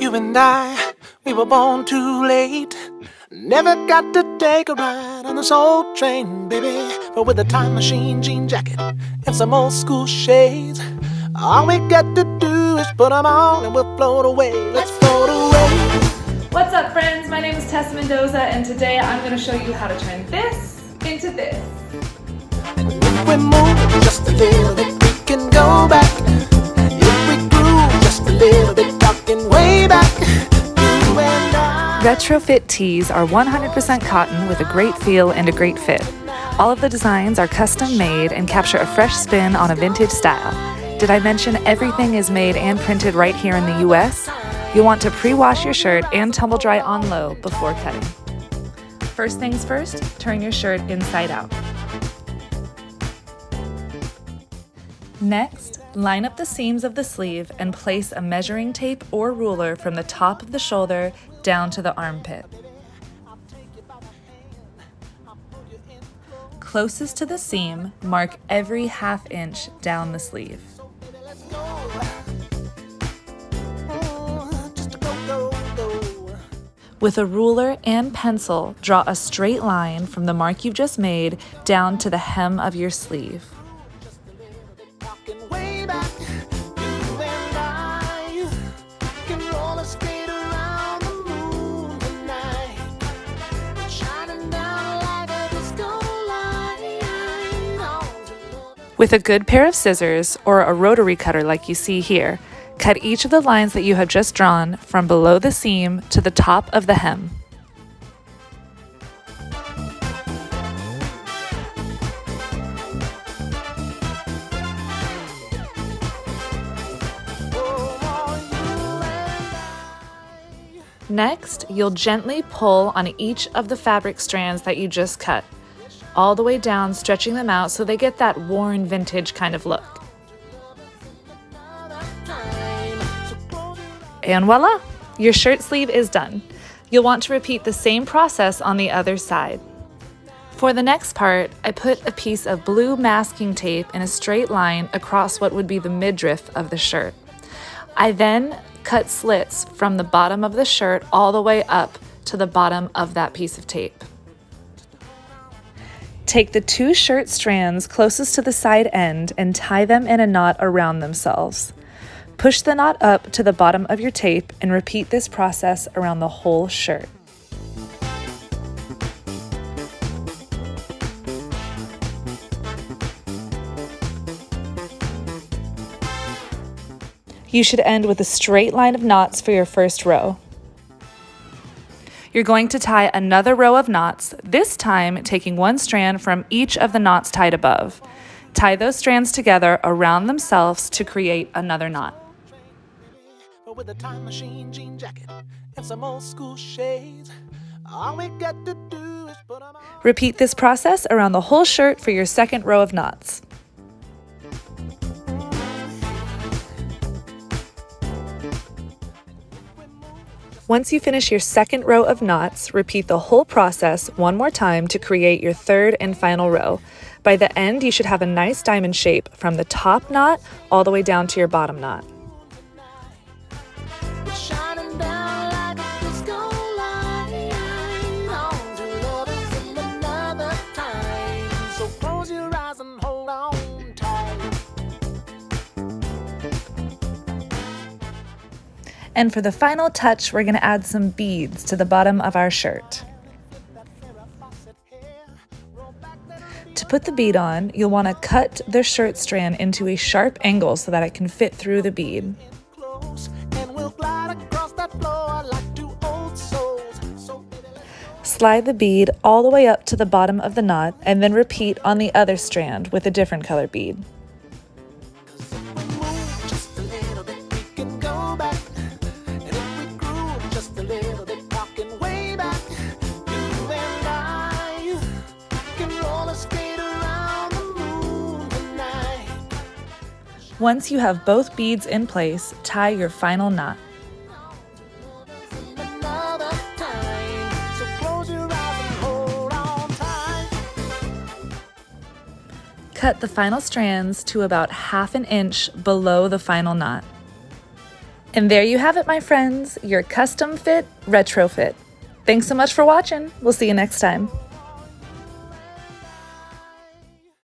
You and I, we were born too late. Never got to take a ride on this old train, baby. But with a time machine, jean jacket, and some old school shades, all we got to do is put them on and we'll float away. Let's float away. What's up, friends? My name is Tessa Mendoza, and today I'm going to show you how to turn this into this. And if we move just a little bit, we can go back. If we groove just a little bit, talking way back. You and I. Retro-Phit tees are 100% cotton with a great feel and a great fit. All of the designs are custom made and capture a fresh spin on a vintage style. Did I mention everything is made and printed right here in the US? You'll want to pre-wash your shirt and tumble dry on low before cutting. First things first, turn your shirt inside out. Next, line up the seams of the sleeve and place a measuring tape or ruler from the top of the shoulder down to the armpit. Closest to the seam, mark every ½ inch down the sleeve. With a ruler and pencil, draw a straight line from the mark you've just made down to the hem of your sleeve. With a good pair of scissors or a rotary cutter like you see here, cut each of the lines that you have just drawn from below the seam to the top of the hem. Next, you'll gently pull on each of the fabric strands that you just cut, all the way down, stretching them out so they get that worn vintage kind of look. And voila! Your shirt sleeve is done. You'll want to repeat the same process on the other side. For the next part, I put a piece of blue masking tape in a straight line across what would be the midriff of the shirt. I then cut slits from the bottom of the shirt all the way up to the bottom of that piece of tape. Take the two shirt strands closest to the side end and tie them in a knot around themselves. Push the knot up to the bottom of your tape and repeat this process around the whole shirt. You should end with a straight line of knots for your first row. You're going to tie another row of knots, this time taking one strand from each of the knots tied above. Tie those strands together around themselves to create another knot. With a time machine, jean jacket, and some old school shades, all we got to do is put them on. Repeat this process around the whole shirt for your second row of knots. Once you finish your second row of knots, repeat the whole process one more time to create your third and final row. By the end, you should have a nice diamond shape from the top knot all the way down to your bottom knot. And for the final touch, we're going to add some beads to the bottom of our shirt. To put the bead on, you'll want to cut the shirt strand into a sharp angle so that it can fit through the bead. Slide the bead all the way up to the bottom of the knot and then repeat on the other strand with a different color bead. Once you have both beads in place, tie your final knot. Cut the final strands to about ½ inch below the final knot. And there you have it, my friends, your custom fit retro fit. Thanks so much for watching. We'll see you next time.